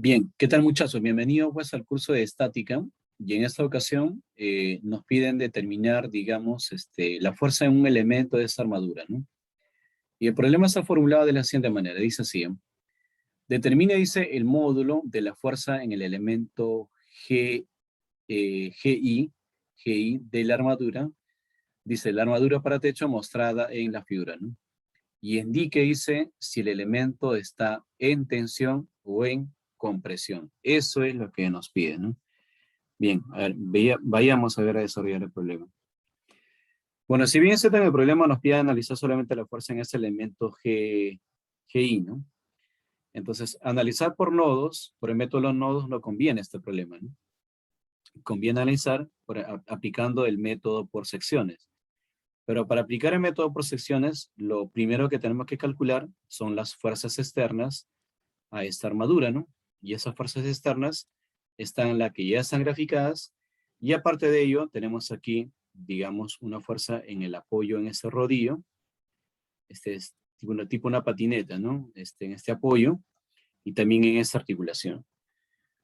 Bien, ¿qué tal muchachos? Bienvenidos pues al curso de estática y en esta ocasión nos piden determinar, digamos, la fuerza en un elemento de esa armadura, ¿no? Y el problema está formulado de la siguiente manera, dice así, determina, dice, el módulo de la fuerza en el elemento GI de la armadura, dice, la armadura para techo mostrada en la figura, ¿no? Y indique, dice, si el elemento está en tensión o en compresión. Eso es lo que nos piden, ¿no? Bien, a ver, vayamos a ver a desarrollar el problema. Bueno, si bien en el problema nos pide analizar solamente la fuerza en ese elemento GI, ¿no? Entonces, analizar por nodos, por el método de los nodos, no conviene este problema, ¿no? Conviene analizar aplicando el método por secciones. Pero para aplicar el método por secciones, lo primero que tenemos que calcular son las fuerzas externas a esta armadura, ¿no? Y esas fuerzas externas están las que ya están graficadas, y aparte de ello, tenemos aquí, digamos, una fuerza en el apoyo en este rodillo, este es tipo una patineta, ¿no? En este apoyo, y también en esta articulación.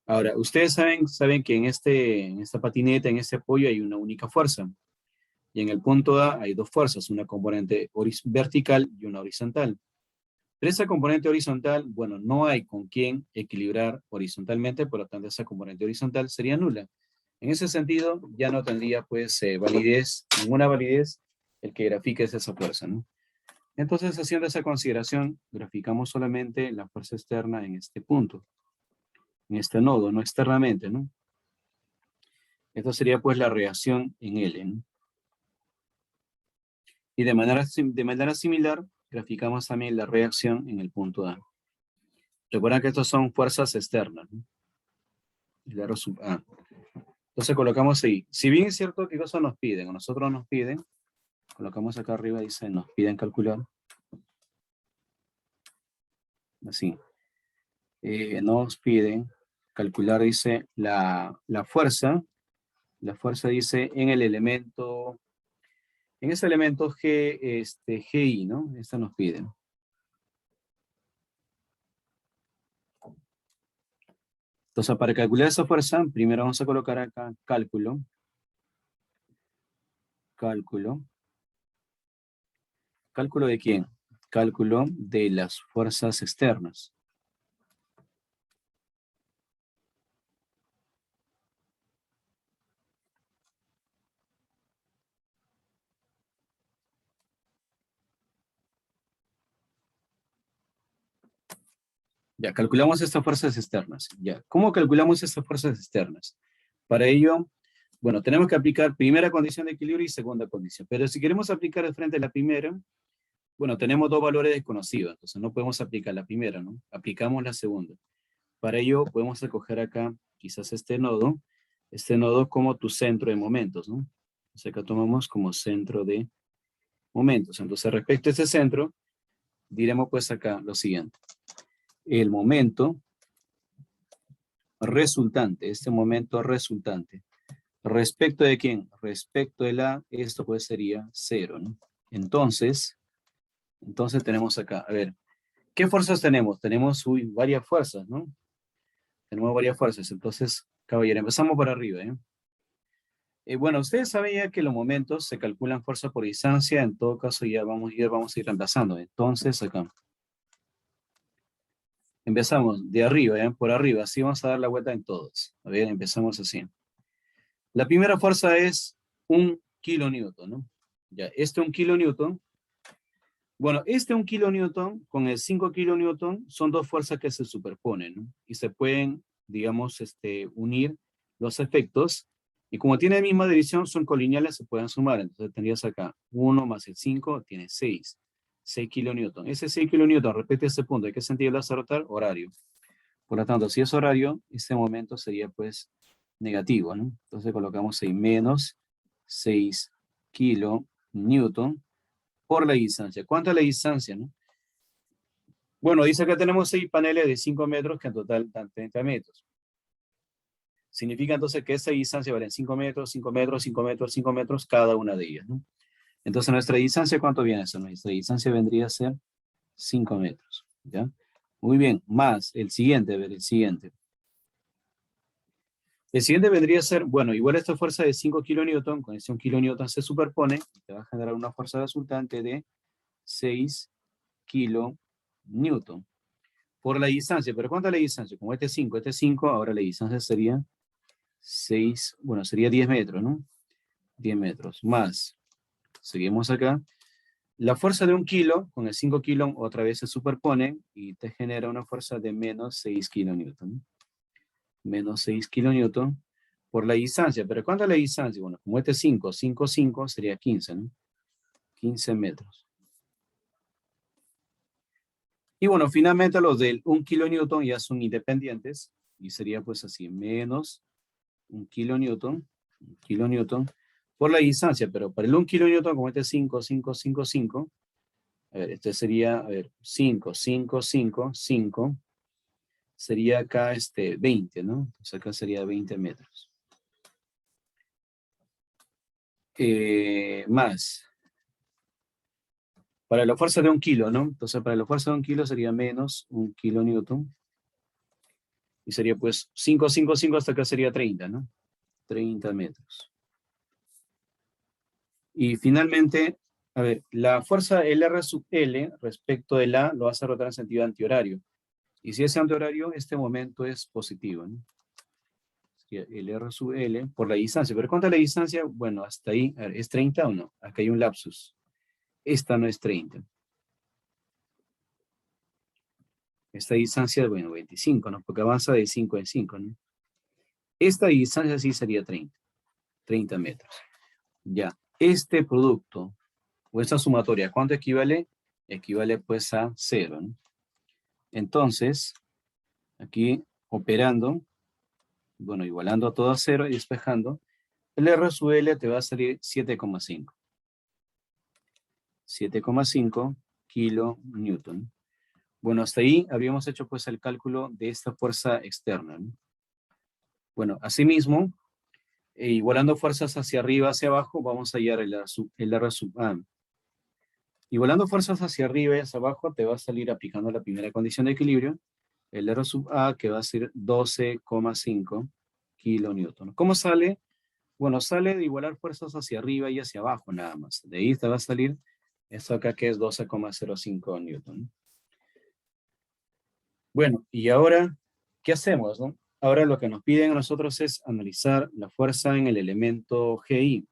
Ahora, ustedes saben que en esta patineta, en este apoyo, hay una única fuerza, y en el punto A hay dos fuerzas, una componente vertical y una horizontal. Pero esa componente horizontal, bueno, no hay con quién equilibrar horizontalmente, por lo tanto esa componente horizontal sería nula. En ese sentido, ya no tendría pues ninguna validez el que grafiques esa fuerza, ¿no? Entonces, haciendo esa consideración, graficamos solamente la fuerza externa en este punto, en este nodo, no externamente, ¿no? Esto sería pues la reacción en L, ¿no? Y de manera similar, graficamos también la reacción en el punto A. Recuerden que estos son fuerzas externas, ¿no? El aro sub A. Entonces colocamos ahí. Si bien es cierto que cosas nos piden, o nosotros nos piden, colocamos acá arriba, dice, nos piden calcular. Así. Nos piden calcular, dice, la fuerza. La fuerza dice en el elemento, en ese elemento GI, ¿no? Esta nos piden. Entonces, para calcular esa fuerza, primero vamos a colocar acá cálculo. Cálculo. ¿Cálculo de quién? Cálculo de las fuerzas externas. Ya, calculamos estas fuerzas externas. Ya, ¿cómo calculamos estas fuerzas externas? Para ello, bueno, tenemos que aplicar primera condición de equilibrio y segunda condición. Pero si queremos aplicar de frente a la primera, bueno, tenemos dos valores desconocidos, entonces no podemos aplicar la primera, ¿no? Aplicamos la segunda. Para ello, podemos escoger acá quizás este nodo como tu centro de momentos, ¿no? Entonces acá tomamos como centro de momentos. Entonces, respecto a este centro, diremos pues acá lo siguiente. El momento resultante, este momento resultante. ¿Respecto de quién? Respecto de esto pues sería 0, ¿no? Entonces tenemos acá, a ver, ¿qué fuerzas tenemos? Tenemos varias fuerzas, ¿no? Tenemos varias fuerzas, entonces, caballero, empezamos por arriba, ¿eh? Bueno, ustedes saben ya que los momentos se calculan fuerza por distancia, en todo caso ya vamos a ir reemplazando. Entonces, acá. Empezamos de arriba, ¿eh? Por arriba, así vamos a dar la vuelta en todos. A ver, empezamos así. La primera fuerza es 1 kilonewton, ¿no? Ya, 1 kilonewton. Bueno, 1 kilonewton con el 5 kilonewton son dos fuerzas que se superponen, ¿no? Y se pueden, digamos, unir los efectos. Y como tiene la misma división, son colineales, se pueden sumar. Entonces tendrías acá 1 más el 5 tiene 6. 6 kilonewton. Ese 6 kilonewton, repite ese punto. ¿En qué sentido lo hace rotar? Horario. Por lo tanto, si es horario, este momento sería pues negativo, ¿no? Entonces colocamos 6 menos 6 kilonewton por la distancia. ¿Cuánto es la distancia, no? Bueno, dice que tenemos 6 paneles de 5 metros que en total dan 30 metros. Significa entonces que esa distancia vale 5 metros, 5 metros, 5 metros, 5 metros cada una de ellas, ¿no? Entonces nuestra distancia, ¿cuánto viene a ser? Nuestra distancia vendría a ser 5 metros, ¿ya? Muy bien, más el siguiente, a ver, el siguiente. El siguiente vendría a ser, bueno, igual esta fuerza de 5 kilonewton, con ese 1 kilonewton se superpone, y te va a generar una fuerza resultante de 6 kilonewton por la distancia. ¿Pero cuánto es la distancia? Como este es 5, ahora la distancia sería 6, bueno, sería 10 metros, ¿no? 10 metros, más, seguimos acá. La fuerza de 1 kilo, con el 5 kilos, otra vez se superpone, y te genera una fuerza de menos 6 kilonewton, ¿no? Menos 6 kilonewton por la distancia. ¿Pero cuánto es la distancia? Bueno, como este es 5, 5, 5, sería 15, ¿no? 15 metros. Y bueno, finalmente los del 1 kilonewton ya son independientes, y sería pues así, menos 1 kilonewton por la distancia, pero para el 1 kilonewton, como este es 5, 5, 5, 5, a ver, este sería, a ver, 5, 5, 5, 5, sería acá 20, ¿no? Entonces acá sería 20 metros. Más, para la fuerza de 1 kilo, ¿no? Entonces para la fuerza de 1 kilo sería menos 1 kilonewton, y sería pues 5, 5, 5, hasta acá sería 30, ¿no? 30 metros. Y finalmente, a ver, la fuerza LR sub L respecto de la lo vas a rotar en sentido antihorario. Y si es antihorario, este momento es positivo, ¿no? El R sub L por la distancia. ¿Pero cuánto es la distancia? Bueno, hasta ahí, a ver, ¿es 30 o no? Acá hay un lapsus. Esta no es 30. Esta distancia, bueno, 25, ¿no? Porque avanza de 5 en 5, ¿no? Esta distancia sí sería 30 metros. Ya, este producto, o esta sumatoria, ¿cuánto equivale? Equivale pues a 0, ¿no? Entonces, aquí operando, bueno, igualando todo a 0 y despejando, el R sub L te va a salir 7,5. 7,5 kilonewton. Bueno, hasta ahí habíamos hecho pues el cálculo de esta fuerza externa, ¿no? Bueno, asimismo, igualando fuerzas hacia arriba, hacia abajo, vamos a hallar el R sub A. Igualando fuerzas hacia arriba y hacia abajo, te va a salir aplicando la primera condición de equilibrio, el R sub A, que va a ser 12,5 kilonewton. ¿Cómo sale? Bueno, sale de igualar fuerzas hacia arriba y hacia abajo nada más. De ahí te va a salir esto acá que es 12,05 newton. Bueno, y ahora, ¿qué hacemos, no? Ahora lo que nos piden a nosotros es analizar la fuerza en el elemento GI.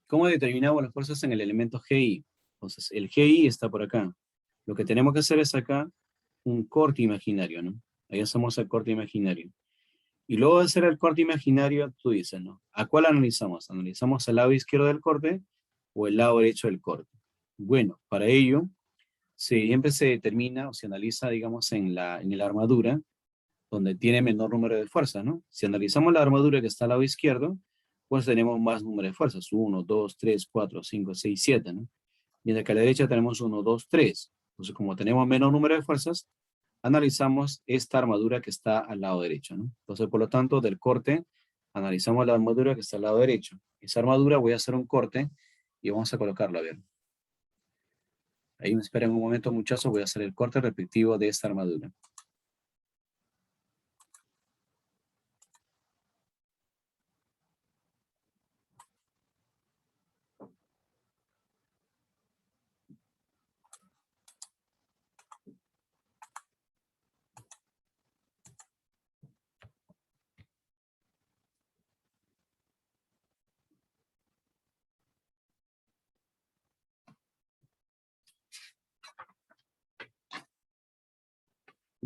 ¿Cómo determinamos las fuerzas en el elemento GI? Entonces, el GI está por acá. Lo que tenemos que hacer es acá un corte imaginario, ¿no? Ahí hacemos el corte imaginario. Y luego de hacer el corte imaginario, tú dices, ¿no? ¿A cuál analizamos? ¿Analizamos el lado izquierdo del corte o el lado derecho del corte? Bueno, para ello, siempre se determina o se analiza, digamos, en la armadura, donde tiene menor número de fuerzas, ¿no? Si analizamos la armadura que está al lado izquierdo, pues tenemos más número de fuerzas, 1, 2, 3, 4, 5, 6, 7, ¿no? Mientras que a la derecha tenemos 1, 2, 3. Entonces, como tenemos menos número de fuerzas, analizamos esta armadura que está al lado derecho, ¿no? Entonces, por lo tanto, del corte, analizamos la armadura que está al lado derecho. Esa armadura voy a hacer un corte y vamos a colocarla, a ver. Ahí me esperen un momento, muchachos, voy a hacer el corte respectivo de esta armadura.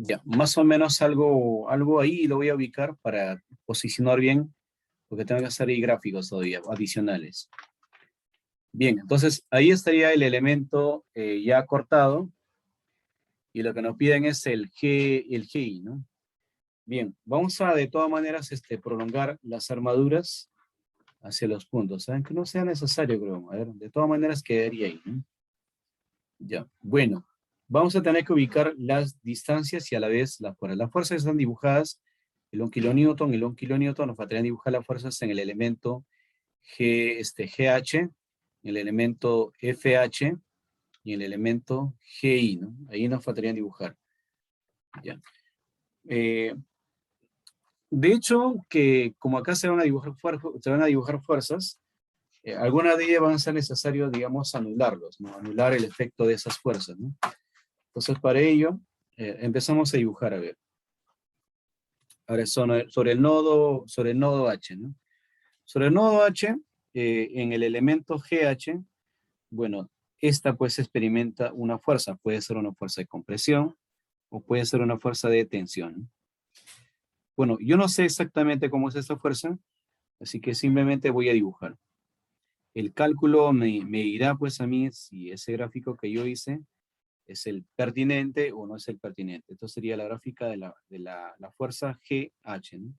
Ya, más o menos algo ahí lo voy a ubicar para posicionar bien, porque tengo que hacer ahí gráficos todavía, adicionales. Bien, entonces ahí estaría el elemento ya cortado, y lo que nos piden es el GI, ¿no? Bien, vamos a de todas maneras prolongar las armaduras hacia los puntos, ¿saben? Que no sea necesario, creo. A ver, de todas maneras quedaría ahí, ¿no? Ya, bueno, vamos a tener que ubicar las distancias y a la vez las fuerzas. Las fuerzas están dibujadas, el 1 kilonewton, el 1 kilonewton, nos faltaría dibujar las fuerzas en el elemento GH, en el elemento FH y en el elemento GI, ¿no? Ahí nos faltaría dibujar. Ya. De hecho, que como acá se van a dibujar, se van a dibujar fuerzas, algunas de ellas van a ser necesario, digamos, anularlos, ¿no? Anular el efecto de esas fuerzas, ¿no? Entonces, para ello, empezamos a dibujar, a ver. Ahora, sobre el nodo H, ¿no? Sobre el nodo H, en el elemento GH, bueno, esta pues experimenta una fuerza, puede ser una fuerza de compresión o puede ser una fuerza de tensión, ¿no? Bueno, yo no sé exactamente cómo es esta fuerza, así que simplemente voy a dibujar. El cálculo me dirá pues a mí si ese gráfico que yo hice es el pertinente o no es el pertinente. Esto sería la gráfica de la fuerza GH, ¿no?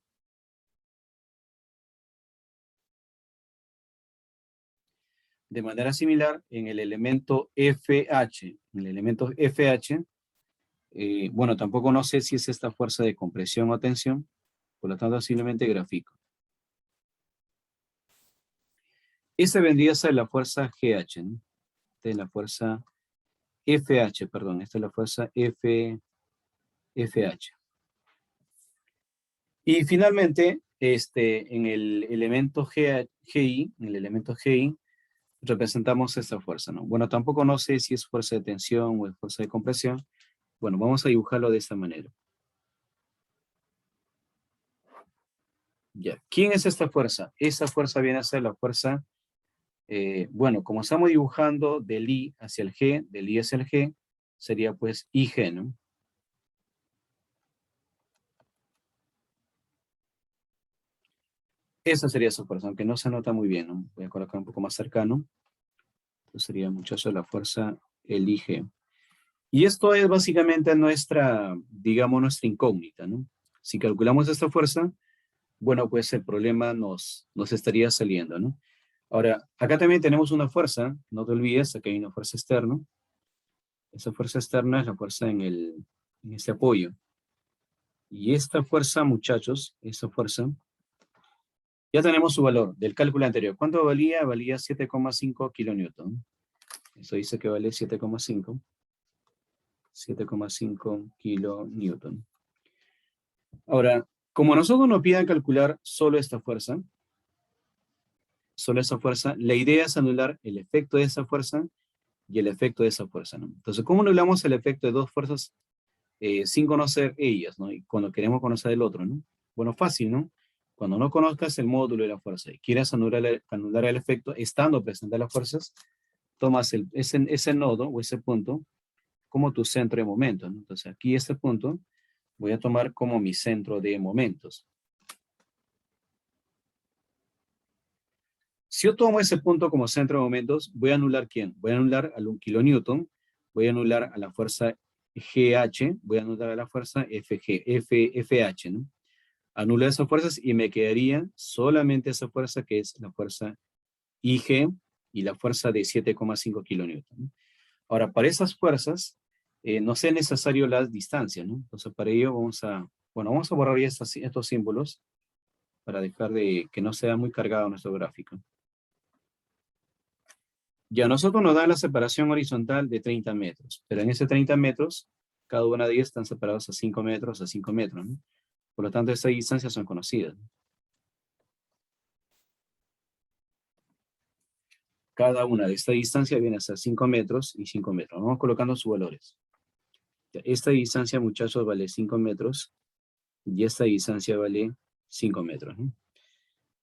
De manera similar, en el elemento FH, bueno, tampoco no sé si es esta fuerza de compresión o tensión, por lo tanto simplemente grafico. Esta vendría a ser la fuerza GH, ¿no? Esta es la fuerza FH, perdón, esta es la fuerza FH. Y finalmente, en el elemento GI, representamos esta fuerza, ¿no? Bueno, tampoco no sé si es fuerza de tensión o es fuerza de compresión. Bueno, vamos a dibujarlo de esta manera. Ya, ¿quién es esta fuerza? Esta fuerza viene a ser la fuerza, bueno, como estamos dibujando del I hacia el G, del I hacia el G, sería pues IG, ¿no? Esa sería su fuerza, aunque no se nota muy bien, ¿no? Voy a colocar un poco más cercano. Entonces sería, muchachos, la fuerza, el IG. Y esto es básicamente nuestra, digamos, nuestra incógnita, ¿no? Si calculamos esta fuerza, bueno, pues el problema nos estaría saliendo, ¿no? Ahora, acá también tenemos una fuerza, no te olvides, aquí hay una fuerza externa. Esa fuerza externa es la fuerza en este apoyo. Y esta fuerza, muchachos, esta fuerza, ya tenemos su valor del cálculo anterior. ¿Cuánto valía? Valía 7,5 kilonewton. Eso dice que vale 7,5 kilonewton. Ahora, como nosotros nos piden calcular solo esa fuerza, la idea es anular el efecto de esa fuerza y el efecto de esa fuerza, ¿no? Entonces, ¿cómo anulamos el efecto de dos fuerzas sin conocer ellas, ¿no? Y cuando queremos conocer el otro, ¿no? Bueno, fácil, ¿no? Cuando no conozcas el módulo de la fuerza y quieras anular el efecto estando presentes las fuerzas, tomas ese nodo o ese punto como tu centro de momentos, ¿no? Entonces, aquí este punto voy a tomar como mi centro de momentos. Si yo tomo ese punto como centro de momentos, voy a anular ¿quién? Voy a anular al 1 kilonewton, voy a anular a la fuerza GH, voy a anular a la fuerza FH, ¿no? Anulo esas fuerzas y me quedaría solamente esa fuerza que es la fuerza IG y la fuerza de 7,5 kilonewton, ¿no? Ahora, para esas fuerzas, no sea necesario las distancias, ¿no? Entonces, para ello vamos a borrar ya estos símbolos para dejar de que no sea muy cargado nuestro gráfico. Ya a nosotros nos da la separación horizontal de 30 metros, pero en ese 30 metros, cada una de ellas están separados a 5 metros, a 5 metros, ¿no? Por lo tanto, estas distancias son conocidas, ¿no? Cada una de esta distancia viene a ser 5 metros y 5 metros. Vamos colocando sus valores. Esta distancia, muchachos, vale 5 metros y esta distancia vale 5 metros, ¿no?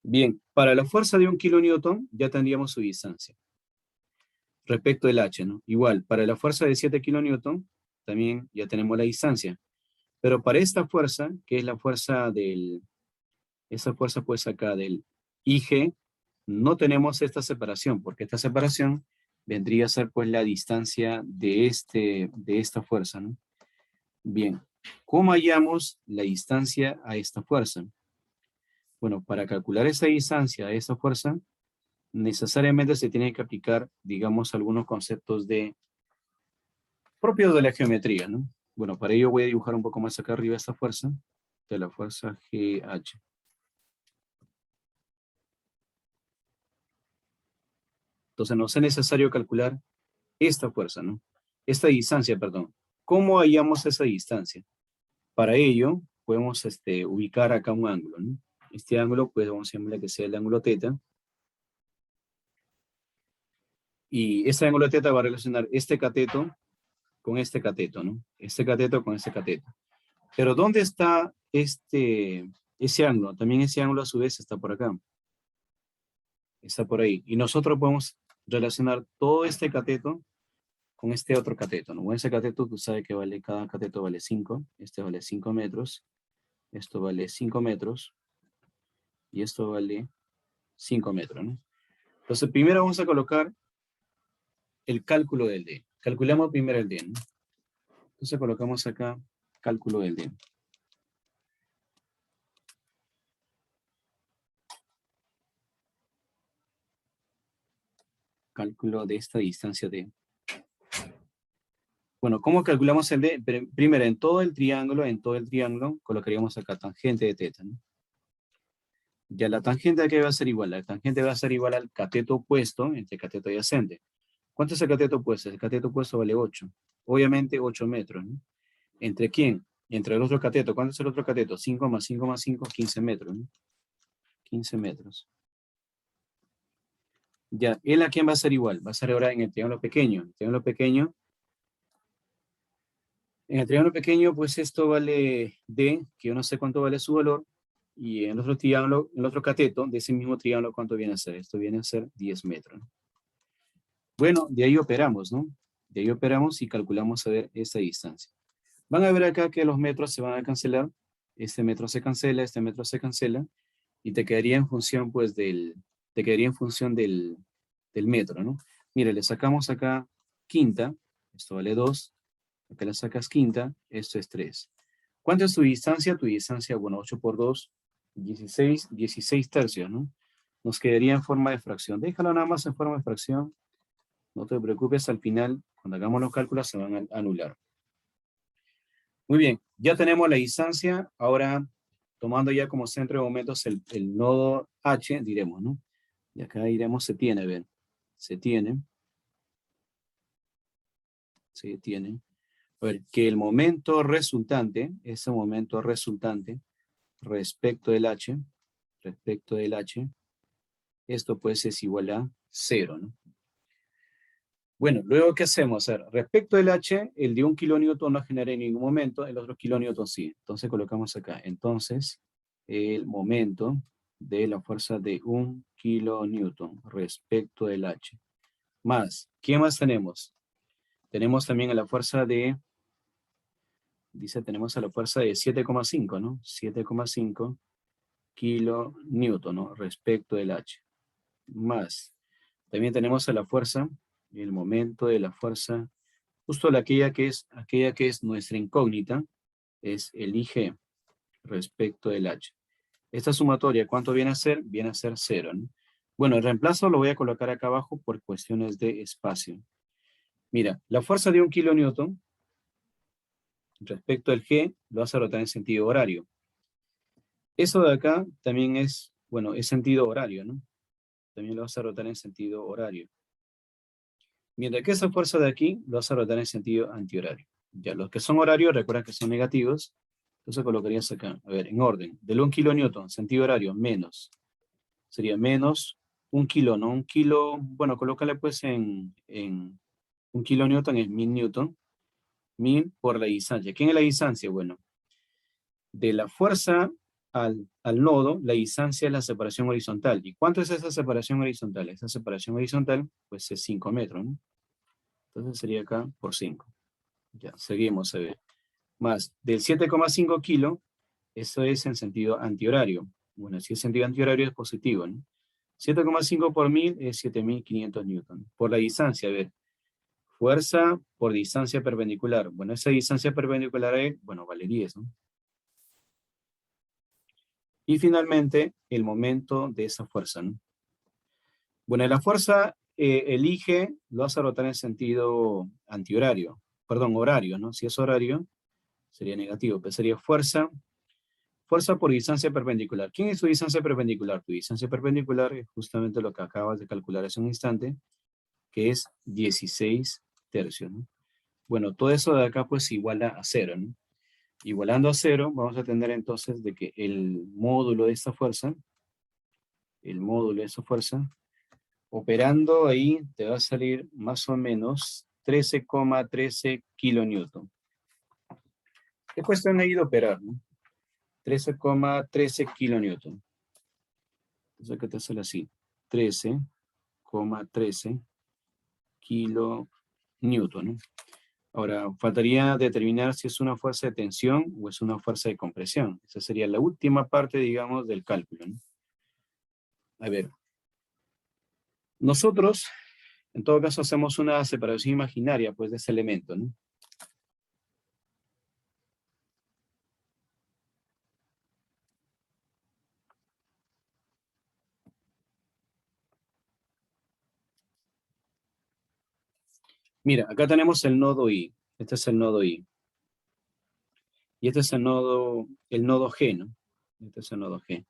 Bien, para la fuerza de 1 kilonewton ya tendríamos su distancia. Respecto del H, ¿no? Igual, para la fuerza de 7 kilonewton también ya tenemos la distancia. Pero para esta fuerza, que es la fuerza esa fuerza pues acá del IG, no tenemos esta separación, porque esta separación vendría a ser pues la distancia de esta fuerza, ¿no? Bien, ¿cómo hallamos la distancia a esta fuerza? Bueno, para calcular esa distancia a esa fuerza, necesariamente se tiene que aplicar, digamos, algunos conceptos propios de la geometría, ¿no? Bueno, para ello voy a dibujar un poco más acá arriba esta fuerza, de la fuerza GH. Entonces nos es necesario calcular esta fuerza, ¿no? Esta distancia, perdón. ¿Cómo hallamos esa distancia? Para ello, podemos ubicar acá un ángulo, ¿no? Este ángulo, pues vamos a llamarle que sea el ángulo teta. Y este ángulo teta va a relacionar este cateto con este cateto, ¿no? Este cateto con este cateto. Pero ¿dónde está ese ángulo? También ese ángulo a su vez está por acá. Está por ahí. Y nosotros podemos relacionar todo este cateto con este otro cateto, ¿no? Bueno, ese cateto, tú sabes que vale, cada cateto vale 5. Este vale 5 metros. Esto vale 5 metros. Y esto vale 5 metros, ¿no? Entonces, primero vamos a colocar el cálculo del D. Calculamos primero el D, ¿no? Entonces colocamos acá cálculo del D. Cálculo de esta distancia D. Bueno, ¿cómo calculamos el D? Primero, en todo el triángulo, colocaríamos acá tangente de teta, ¿no? Ya la tangente aquí va a ser igual. La tangente va a ser igual al cateto opuesto entre cateto adyacente. ¿Cuánto es el cateto opuesto? El cateto opuesto vale 8. Obviamente 8 metros, ¿no? ¿Entre quién? Entre el otro cateto. ¿Cuánto es el otro cateto? 5 más 5 más 5, 15 metros, ¿no? 15 metros. Ya, ¿él a quién va a ser igual? Va a ser ahora en el triángulo pequeño. En el triángulo pequeño, pues esto vale D, que yo no sé cuánto vale su valor. Y en el otro triángulo, en el otro cateto, de ese mismo triángulo, ¿cuánto viene a ser? Esto viene a ser 10 metros, ¿no? Bueno, de ahí operamos, ¿no? De ahí operamos y calculamos a ver esta distancia. Van a ver acá que los metros se van a cancelar. Este metro se cancela, este metro se cancela. Y te quedaría en función, pues, del metro, ¿no? Mire, le sacamos acá quinta. Esto vale 2. Acá le sacas quinta. Esto es 3. ¿Cuánto es tu distancia? Tu distancia, bueno, 8 por 2, 16 tercios, ¿no? Nos quedaría en forma de fracción. Déjalo nada más en forma de fracción. No te preocupes, al final, cuando hagamos los cálculos, se van a anular. Muy bien, ya tenemos la distancia. Ahora, tomando ya como centro de momentos el nodo H, diremos, ¿no? Y acá diremos se tiene, ven. Se tiene. A ver, que el momento resultante, ese momento resultante, respecto del H, esto pues es igual a 0, ¿no? Bueno, luego, ¿qué hacemos? A ver, respecto del H, el de 1 kilonewton no genera en ningún momento, el otro kilonewton sí. Entonces colocamos acá. Entonces, el momento de la fuerza de 1 kilonewton respecto del H. Más, ¿qué más tenemos? Tenemos también a la fuerza de, tenemos a la fuerza de 7,5, ¿no? 7,5 kilonewton, ¿no? Respecto del H. Más, también tenemos a la fuerza, el momento de la fuerza, justo aquella que es nuestra incógnita, es el IG respecto del H. Esta sumatoria, ¿cuánto viene a ser? Viene a ser 0, ¿no? Bueno, el reemplazo lo voy a colocar acá abajo por cuestiones de espacio. Mira, la fuerza de 1 kilonewton respecto al G lo vas a rotar en sentido horario. Eso de acá también es, bueno, es sentido horario, ¿no? También lo vas a rotar en sentido horario. Mientras que esa fuerza de aquí lo vas a rotar en sentido antihorario. Ya, los que son horarios, recuerda que son negativos. Entonces colocarías acá, a ver, en orden. Del 1 kilonewton, sentido horario, menos. Sería menos 1 kilo, ¿no? 1 kilo, bueno, colócale pues en 1 kilonewton es 1000 newton. 1000 por la distancia. ¿Quién es la distancia? Bueno, de la fuerza al nodo, la distancia es la separación horizontal. ¿Y cuánto es esa separación horizontal? Esa separación horizontal, pues es 5 metros, ¿no? Entonces sería acá por 5. Ya, seguimos a ver. Más del 7,5 kilo, eso es en sentido antihorario. Bueno, si es sentido antihorario es positivo, ¿no? 7,5 por 1000 es 7500 newton. Por la distancia, a ver. Fuerza por distancia perpendicular. Bueno, esa distancia perpendicular es, bueno, vale 10, ¿no? Y finalmente, el momento de esa fuerza, ¿no? Bueno, la fuerza elige, lo vas a rotar en sentido antihorario. Perdón, horario, ¿no? Si es horario, sería negativo, pero sería fuerza por distancia perpendicular. ¿Quién es tu distancia perpendicular? Tu distancia perpendicular es justamente lo que acabas de calcular hace un instante, que es 16 tercios, ¿no? Bueno, todo eso de acá pues iguala a 0, ¿no? igualando a 0, vamos a tener entonces de que el módulo de esta fuerza, operando ahí te va a salir más o menos 13,13 kilonewton. Es cuestión ahí de operar, ¿no? 13,13 kilonewton. Entonces acá te sale así, 13,13 kilonewton, ¿no? Ahora, faltaría determinar si es una fuerza de tensión o es una fuerza de compresión. Esa sería la última parte, digamos, del cálculo, ¿no? A ver, nosotros, en todo caso, hacemos una separación imaginaria, pues, de ese elemento, ¿no? Mira, acá tenemos el nodo I. Este es el nodo I. Y este es el nodo G, ¿no? Este es el nodo G.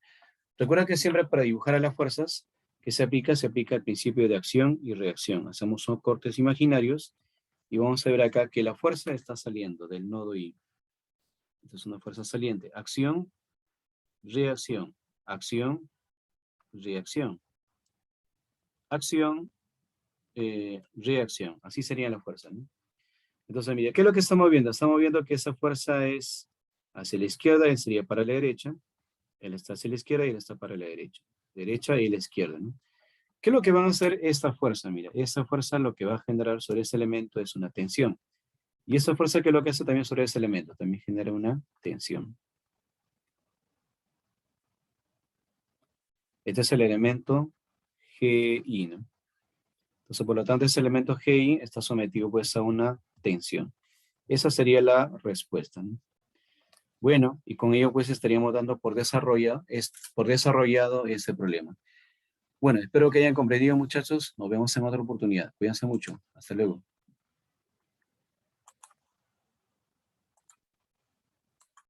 Recuerda que siempre para dibujar a las fuerzas que se aplica el principio de acción y reacción. Hacemos unos cortes imaginarios y vamos a ver acá que la fuerza está saliendo del nodo I. Esta es una fuerza saliente. Acción, reacción. Acción, reacción. Acción, reacción. Así sería la fuerza, ¿no? Entonces, mira, ¿qué es lo que estamos viendo? Estamos viendo que esa fuerza es hacia la izquierda, él sería para la derecha. Él está hacia la izquierda y él está para la derecha. Derecha y la izquierda, ¿no? ¿Qué es lo que va a hacer esta fuerza? Mira, esta fuerza lo que va a generar sobre ese elemento es una tensión. Y esa fuerza que es lo que hace también sobre ese elemento, también genera una tensión. Este es el elemento GI, ¿no? Entonces, por lo tanto, ese elemento GI está sometido pues a una tensión. Esa sería la respuesta, ¿no? Bueno, y con ello pues estaríamos dando por desarrollado ese problema. Bueno, espero que hayan comprendido, muchachos. Nos vemos en otra oportunidad. Cuídense mucho. Hasta luego.